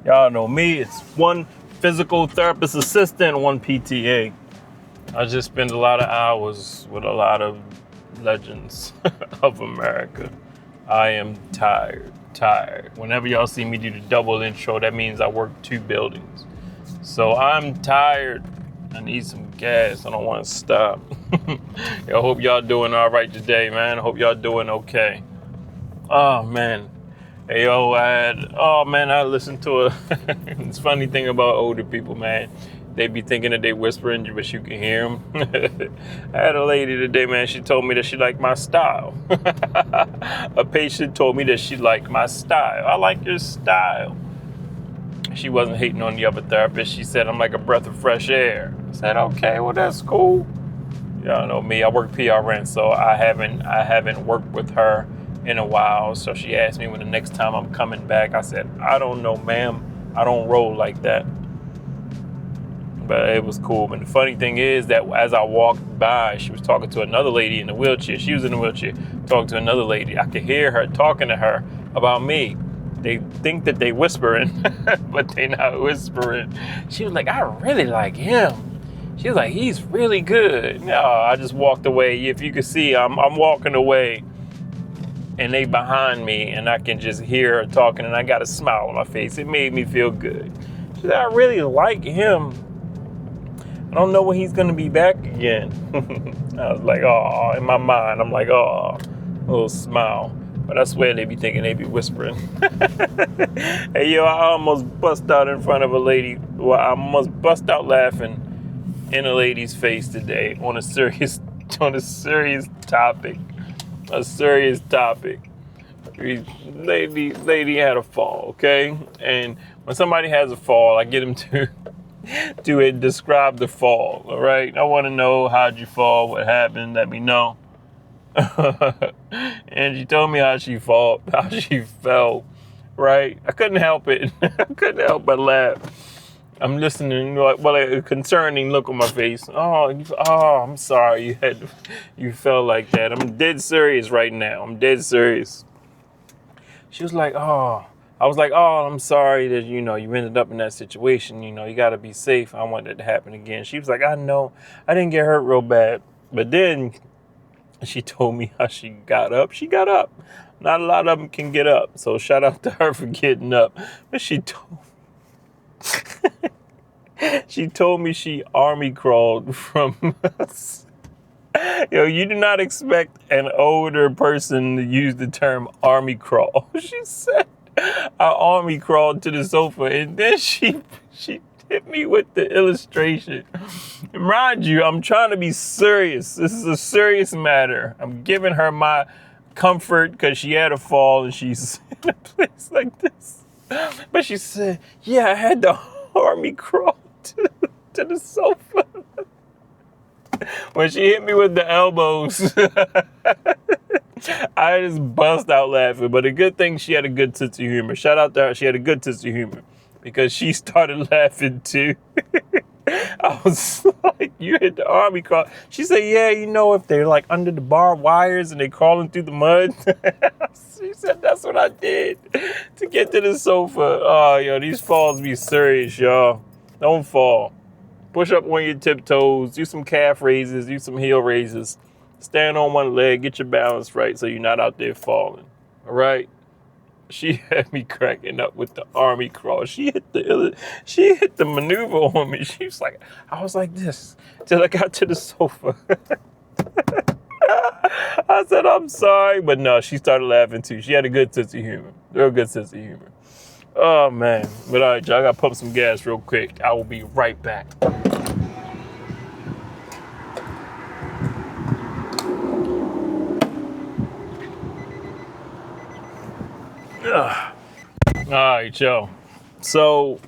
Y'all know me. It's one physical therapist assistant, one PTA. I just spend a lot of hours with a lot of legends of America. I am tired. Whenever y'all see me do the double intro, that means I work 2 buildings. So I'm tired. I need some gas. I don't want to stop. I hope y'all doing all right today, man. I hope y'all doing okay. Oh, man. Hey, yo, I listened to it's a funny thing about older people, man. They be thinking that they whispering, but you can hear them. I had a lady today, man. She told me that she liked my style. A patient told me that she liked my style. I like your style. She wasn't hating on the other therapist. She said, I'm like a breath of fresh air. I said, okay, well, that's cool. Y'all know me. I work PRN, so I haven't worked with her in a while. So she asked me when the next time I'm coming back. I said, I don't know, ma'am. I don't roll like that. But it was cool. And the funny thing is that as I walked by, she was talking to another lady in the wheelchair. She was in the wheelchair talking to another lady. I could hear her talking to her about me. They think that they whispering, but they not whispering. She was like, I really like him. She was like, he's really good. No, I just walked away. If you could see, I'm walking away and they behind me and I can just hear her talking and I got a smile on my face. It made me feel good. She said, I really like him. I don't know when he's going to be back again. I was like, oh, in my mind, I'm like, oh, a little smile. But I swear they be thinking they be whispering. Hey, yo, I almost bust out in front of a lady. Well, I almost bust out laughing in a lady's face today on a serious topic. A serious topic. Lady had a fall, okay? And when somebody has a fall, I get them to describe the fall, all right? I want to know how'd you fall, what happened, let me know. And she told me how she fell, right? I couldn't help it. I couldn't help but laugh. I'm listening, a concerning look on my face. Oh, I'm sorry you felt like that. I'm dead serious right now. I'm dead serious. She was like, oh. I was like, oh, I'm sorry that, you ended up in that situation. You got to be safe. I don't want that to happen again. She was like, I know. I didn't get hurt real bad. But then she told me how she got up. She got up. Not a lot of them can get up. So shout out to her for getting up. But she told me she army crawled from us. You do not expect an older person to use the term army crawl. She said, I army crawled to the sofa, and then she hit me with the illustration. And mind you, I'm trying to be serious. This is a serious matter. I'm giving her my comfort because she had a fall and she's in a place like this. But she said, yeah, I had to army crawl to the sofa. When she hit me with the elbows, I just bust out laughing. But a good thing, she had a good sense of humor. Shout out to her. She had a good sense of humor because she started laughing too. I was like, you hit the army crawl. She said, yeah, if they're like under the barbed wires and they crawling through the mud. She said, that's what I did to get to the sofa. Oh, these falls be serious, y'all. Don't fall. Push up on your tiptoes, do some calf raises, do some heel raises. Stand on one leg, get your balance right so you're not out there falling. All right? She had me cracking up with the army crawl. She hit the maneuver on me. She was like, I was like this till I got to the sofa. I said, I'm sorry. But no, she started laughing too. She had a good sense of humor. Real good sense of humor. Oh, man. But all right, y'all, I got to pump some gas real quick. I will be right back. All right, y'all. So,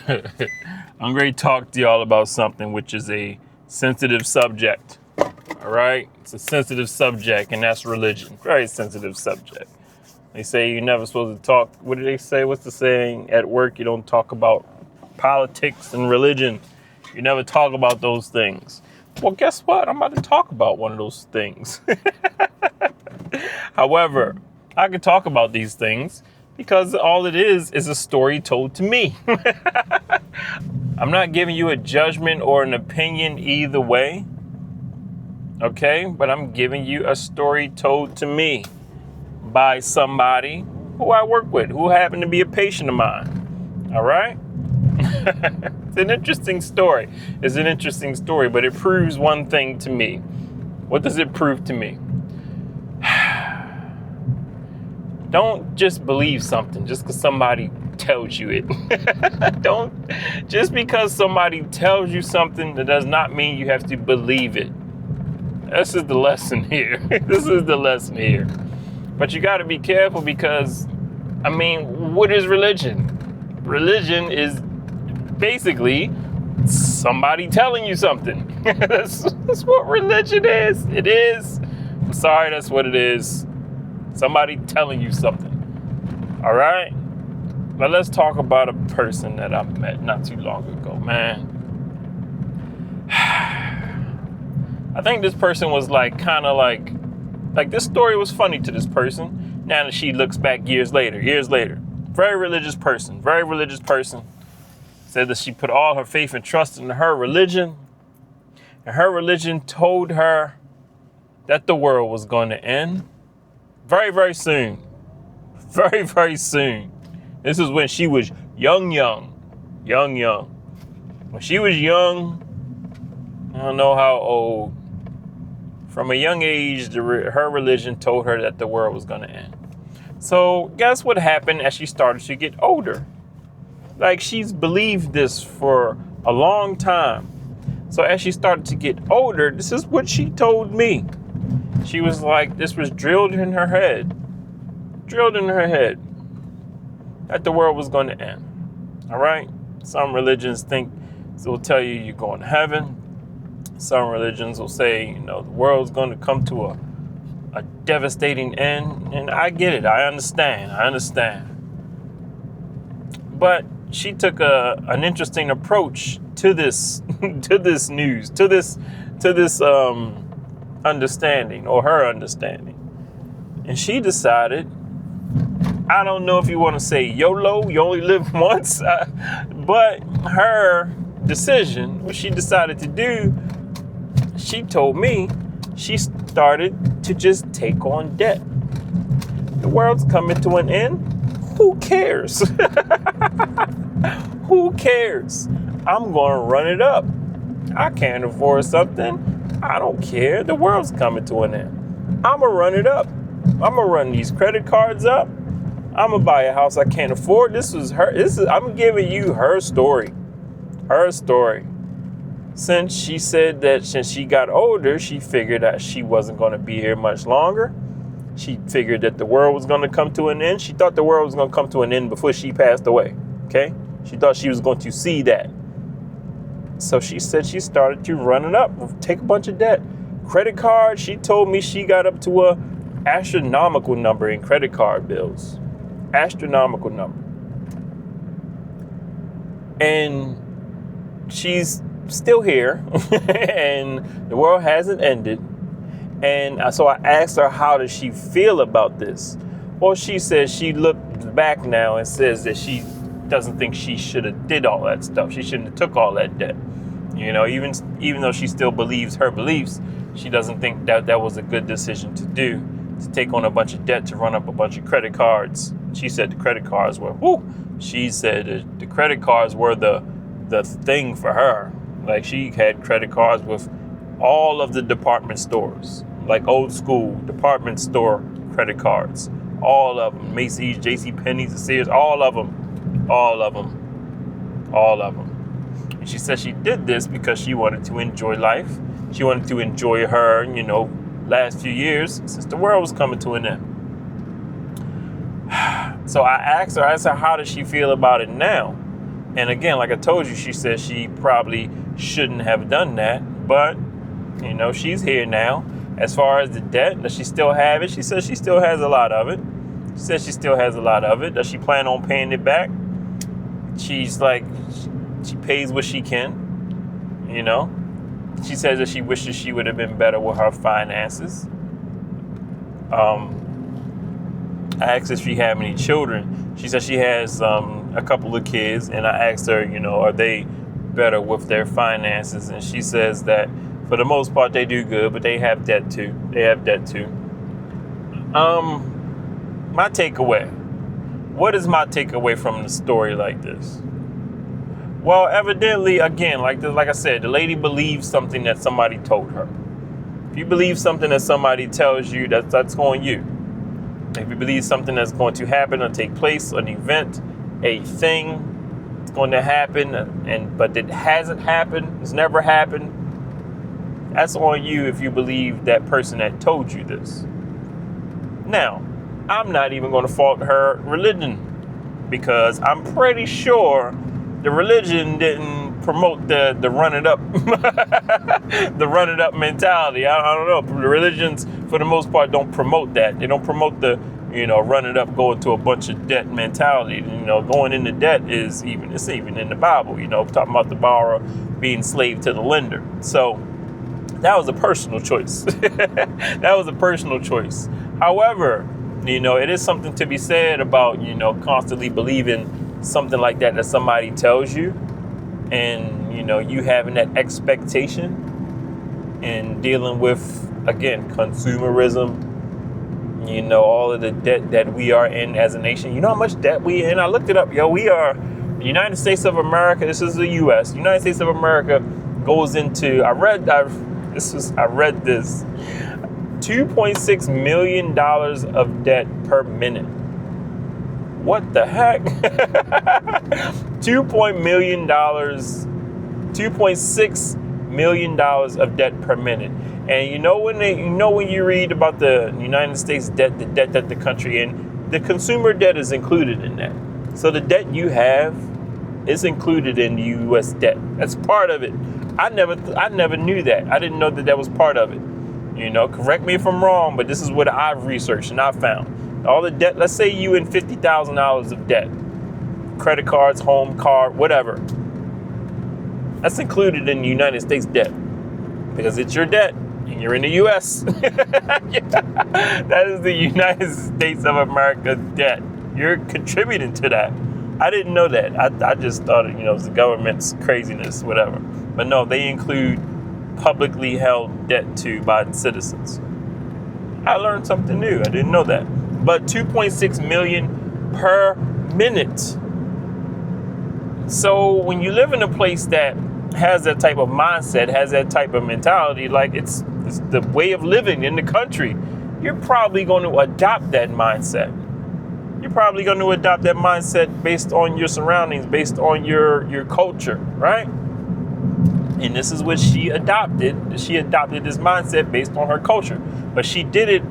I'm going to talk to y'all about something which is a sensitive subject. All right? It's a sensitive subject, and that's religion. Very sensitive subject. They say you're never supposed to talk. What do they say? What's the saying? At work, you don't talk about politics and religion. You never talk about those things. Well, guess what? I'm about to talk about one of those things. However, I can talk about these things Because all it is a story told to me. I'm not giving you a judgment or an opinion either way. Okay? But I'm giving you a story told to me by somebody who I work with, who happened to be a patient of mine. All right? It's an interesting story. It's an interesting story, but it proves one thing to me. What does it prove to me? Don't just believe something just because somebody tells you it. Don't, just because somebody tells you something, that does not mean you have to believe it. This is the lesson here. This is the lesson here. But you got to be careful because, I mean, what is religion? Religion is basically somebody telling you something. That's what religion is. It is. I'm sorry, that's what it is. Somebody telling you something. All right? But let's talk about a person that I met not too long ago, man. I think this person was kind of like this story was funny to this person. Now that she looks back years later. Very religious person. Said that she put all her faith and trust in her religion. And her religion told her that the world was going to end very, very soon. Very, very soon. This is when she was young. When she was young, I don't know how old, from a young age, her religion told her that the world was going to end. So guess what happened as she started to get older? Like, she's believed this for a long time. So as she started to get older, this is what she told me. She was like, this was drilled in her head, that the world was going to end. All right? Some religions will tell you you're going to heaven. Some religions will say, the world's going to come to a devastating end. And I get it. I understand. But she took an interesting approach to this news, to this understanding, or her understanding. And she decided, I don't know if you want to say YOLO, you only live once, but her decision, what she decided to do, she told me she started to just take on debt. The world's coming to an end. Who cares? Who cares? I'm going to run it up. I can't afford something. I don't care. The world's coming to an end. I'm going to run it up. I'm going to run these credit cards up. I'm going to buy a house I can't afford. I'm giving you her story. Her story. Since she said that since she got older, she figured that she wasn't going to be here much longer. She figured that the world was going to come to an end. She thought the world was going to come to an end before she passed away. Okay? She thought she was going to see that. So she said she started to run it up, take a bunch of debt. Credit card, she told me she got up to a astronomical number in credit card bills. Astronomical number. And she's still here, and the world hasn't ended. And so I asked her, how does she feel about this? Well, she says she looked back now and says that she doesn't think she should have did all that stuff. She shouldn't have took all that debt. Even though she still believes her beliefs, she doesn't think that was a good decision to do, to take on a bunch of debt, to run up a bunch of credit cards. She said the credit cards were, she said the credit cards were the thing for her. Like, she had credit cards with all of the department stores, like old school department store credit cards. All of them. Macy's, JCPenney's, Sears, all of them. And she said she did this because she wanted to enjoy life. She wanted to enjoy her, last few years since the world was coming to an end. So I asked her, how does she feel about it now? And again, like I told you, she said she probably shouldn't have done that. But, she's here now. As far as the debt, does she still have it? She says she still has a lot of it. She says she still has a lot of it. Does she plan on paying it back? She's like, she pays what she can, She says that she wishes she would have been better with her finances. I asked if she had any children. She said she has a couple of kids, and I asked her, are they better with their finances? And she says that for the most part they do good, but they have debt too. My takeaway. What is my takeaway from the story like this? Well, evidently, again, like I said, the lady believes something that somebody told her. If you believe something that somebody tells you, that's on you. If you believe something that's going to happen or take place, an event, a thing, it's going to happen, but it hasn't happened, it's never happened, that's on you if you believe that person that told you this. Now, I'm not even going to fault her religion, because I'm pretty sure the religion didn't promote the run it up, the run it up mentality. I don't know. The religions, for the most part, don't promote that. They don't promote the, run it up, go into a bunch of debt mentality. Going into debt it's even in the Bible, talking about the borrower being slave to the lender. So that was a personal choice. That was a personal choice. However, it is something to be said about, constantly believing something like that somebody tells you, and you having that expectation and dealing with, again, consumerism, all of the debt that we are in as a nation. You know how much debt we in? I looked it up. We are the United States of America. This is the U.S. United States of America goes into, I read this $2.6 million of debt per minute. What the heck? $2.6 million of debt per minute. And when you read about the United States debt, the debt that the country in, the consumer debt is included in that. So the debt you have is included in the U.S. debt. That's part of it. I never knew that. I didn't know that was part of it. Correct me if I'm wrong, but this is what I've researched and I found. All the debt, let's say you in $50,000 of debt, credit cards, home, car, whatever. That's included in the United States debt because it's your debt and you're in the U.S. That is the United States of America debt. You're contributing to that. I didn't know that. I just thought it was the government's craziness, whatever. But no, they include publicly held debt too by the citizens. I learned something new. I didn't know that. But 2.6 million per minute. So when you live in a place that has that type of mindset, has that type of mentality, like it's the way of living in the country, you're probably going to adopt that mindset. You're probably going to adopt that mindset based on your surroundings, based on your culture, right? And this is what she adopted. She adopted this mindset based on her culture. But she did it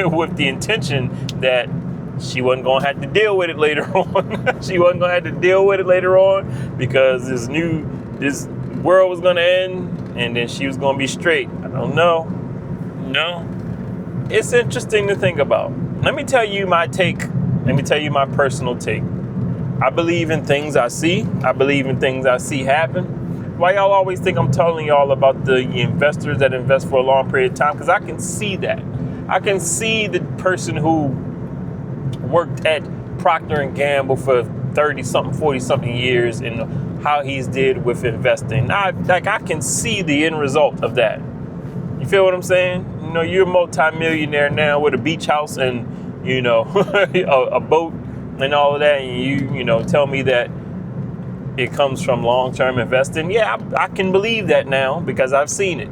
with the intention that she wasn't going to have to deal with it later on. She wasn't going to have to deal with it later on because this world was going to end and then she was going to be straight. I don't know. No. It's interesting to think about. Let me tell you my take. Let me tell you my personal take. I believe in things I see. I believe in things I see happen. Why y'all always think I'm telling y'all about the investors that invest for a long period of time? Because I can see that. I can see the person who worked at Procter & Gamble for 30-something, 40-something years and how he's did with investing. I can see the end result of that. You feel what I'm saying? You're a multi-millionaire now with a beach house and, a boat and all of that. And you tell me that it comes from long-term investing. Yeah, I can believe that now because I've seen it.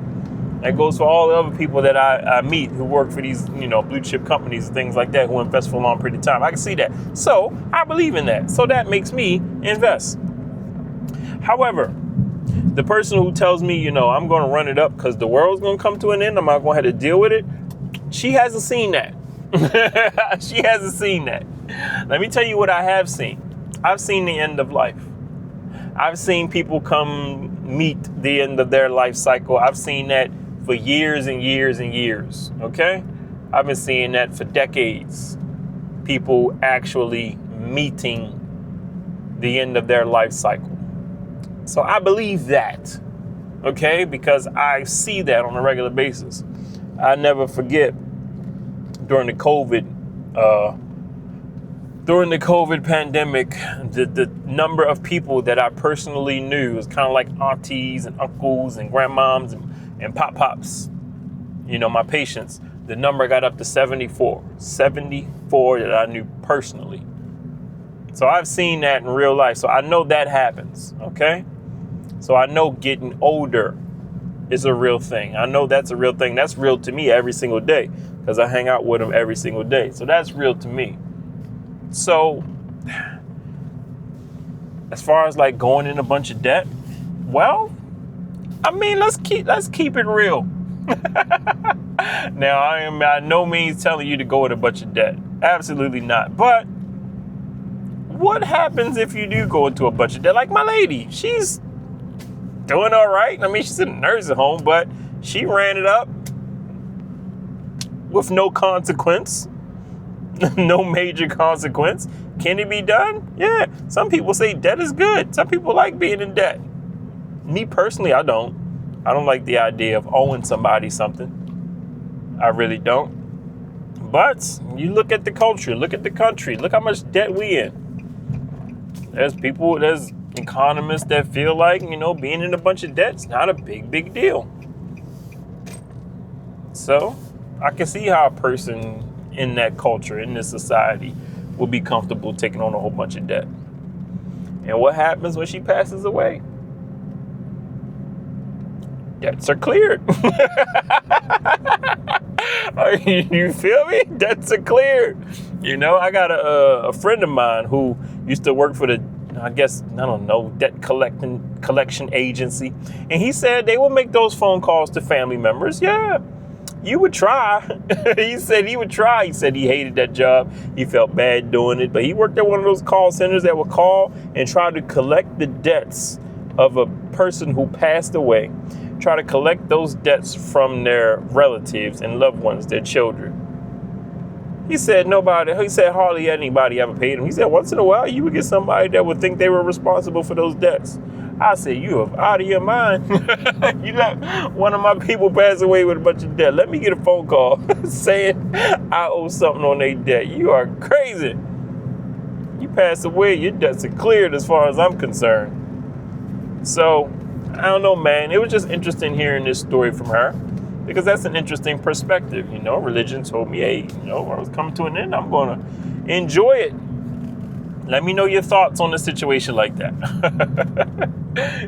That goes for all the other people that I meet who work for these, blue chip companies and things like that who invest for a long period of time. I can see that. So I believe in that. So that makes me invest. However, the person who tells me, I'm going to run it up because the world's going to come to an end, I'm not going to have to deal with it, she hasn't seen that. She hasn't seen that. Let me tell you what I have seen. I've seen the end of life. I've seen people come meet the end of their life cycle. I've seen that for years and years and years, okay? I've been seeing that for decades. People actually meeting the end of their life cycle. So I believe that, okay? Because I see that on a regular basis. I never forget during the COVID during the COVID pandemic, the number of people that I personally knew was kind of like aunties and uncles and grandmoms and pop-pops, my patients, the number got up to 74 that I knew personally. So I've seen that in real life. So I know that happens. Okay. So I know getting older is a real thing. I know that's a real thing. That's real to me every single day because I hang out with them every single day. So that's real to me. So as far as like going in a bunch of debt, well, I mean, let's keep it real. Now, I am by no means telling you to go in a bunch of debt. Absolutely not. But what happens if you do go into a bunch of debt? Like my lady, she's doing all right. I mean, she's in a nursing home, but she ran it up with no consequence, no major consequence. Can it be done? Yeah. Some people say debt is good. Some people like being in debt. Me personally, I don't. I don't like the idea of owing somebody something. I really don't. But you look at the culture, look at the country, look how much debt we in. There's economists that feel like, being in a bunch of debt's not a big deal. So I can see how a person in that culture, in this society, will be comfortable taking on a whole bunch of debt. And what happens when she passes away? Debts are cleared. You feel me? Debts are cleared. I got a friend of mine who used to work for debt collection agency. And he said they would make those phone calls to family members. Yeah, you would try. He said he would try. He said he hated that job. He felt bad doing it. But he worked at one of those call centers that would call and try to collect the debts of a person who passed away. Try to collect those debts from their relatives and loved ones, their children. He said hardly anybody ever paid him. He said once in a while you would get somebody that would think they were responsible for those debts. I said, you are out of your mind. You let one of my people pass away with a bunch of debt. Let me get a phone call saying I owe something on their debt. You are crazy. You pass away, your debts are cleared as far as I'm concerned. So, I don't know, man. It was just interesting hearing this story from her because that's an interesting perspective. Religion told me, hey, when I was coming to an end, I'm going to enjoy it. Let me know your thoughts on a situation like that.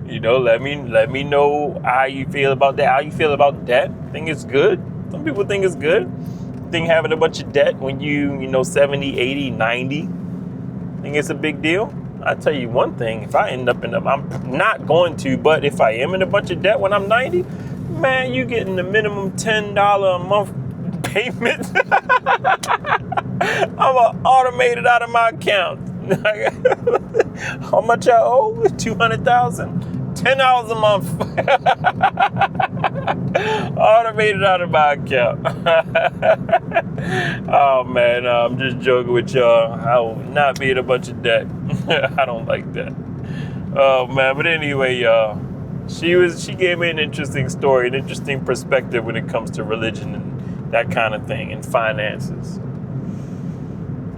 Let me know how you feel about that. How you feel about debt. Think it's good. Some people think it's good. Think having a bunch of debt when you 70, 80, 90, think it's a big deal. I tell you one thing, if I I'm not going to, but if I am in a bunch of debt when I'm 90, man, you getting the minimum $10 a month payment. I'm automated out of my account. How much I owe? $200,000? $10 a month. Automated out of my account. Oh man, I'm just joking with y'all. I will not be in a bunch of debt. I don't like that. Oh man, but anyway, y'all, she gave me an interesting story, an interesting perspective when it comes to religion and that kind of thing, and finances.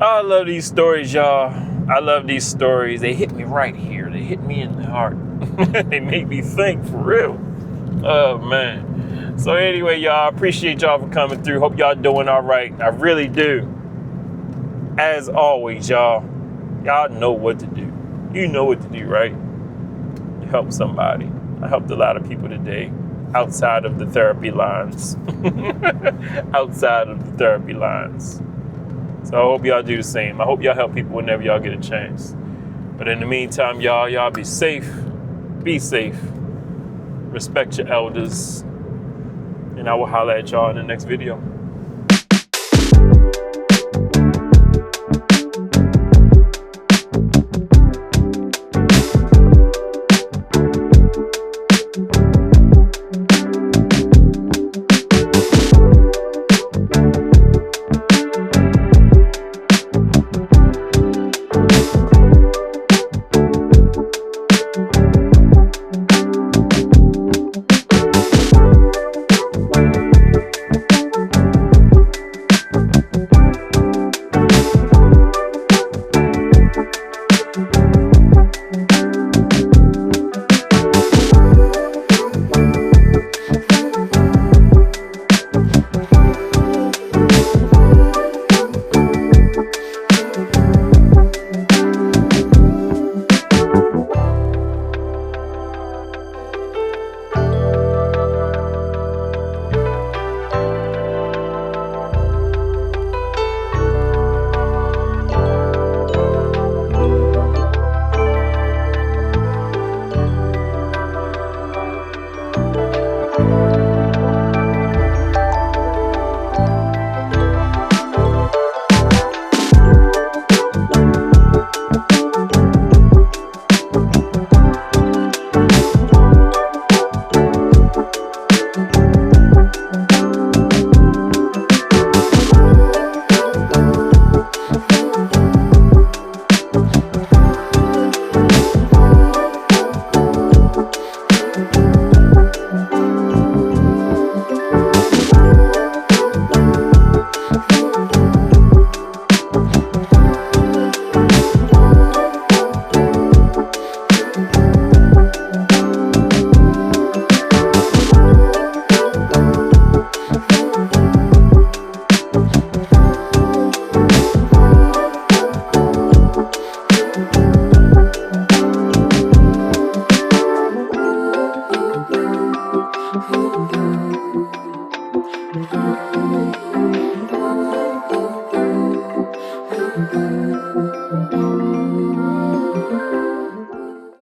I love these stories, y'all. I love these stories. They hit me right here. They hit me in the heart. They make me think for real. Oh man. So anyway, y'all, I appreciate y'all for coming through. Hope y'all doing all right. I really do. As always, y'all know what to do. You know what to do, right? Help somebody. I helped a lot of people today outside of the therapy lines. Outside of the therapy lines. So I hope y'all do the same. I hope y'all help people whenever y'all get a chance. But in the meantime, y'all be safe. Be safe. Respect your elders. And I will holler at y'all in the next video.